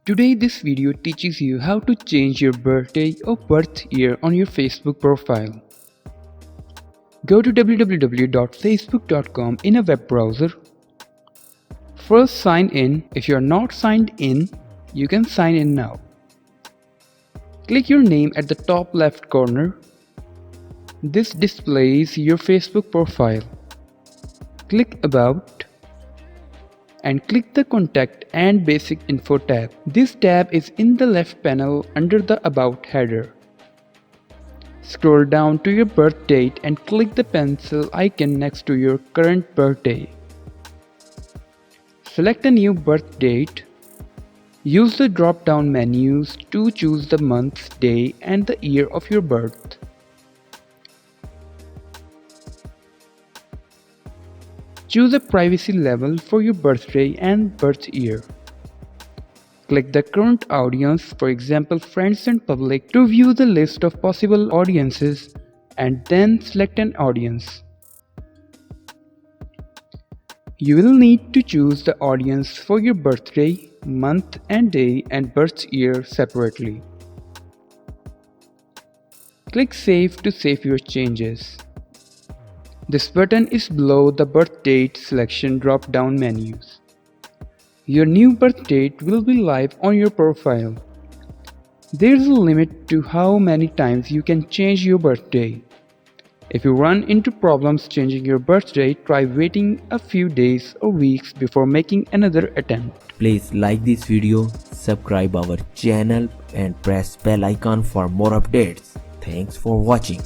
Today this video teaches you how to change your birthday or birth year on your Facebook profile. Go to www.facebook.com in a web browser. First sign in. If you are not signed in, you can sign in now. Click your name at the top left corner. This displays your Facebook profile. Click About and click the Contact and Basic Info tab. This tab is in the left panel under the About header. Scroll down to your birth date and click the pencil icon next to your current birthday. Select a new birth date. Use the drop-down menus to choose the month, day, and the year of your birth. Choose a privacy level for your birthday and birth year. Click the current audience, for example friends and public, to view the list of possible audiences and then select an audience. You will need to choose the audience for your birthday, month and day and birth year separately. Click Save to save your changes. This button is below the birth date selection drop-down menus. Your new birth date will be live on your profile. There is a limit to how many times you can change your birthday. If you run into problems changing your birthday, try waiting a few days or weeks before making another attempt. Please like this video, subscribe our channel and press bell icon for more updates. Thanks for watching.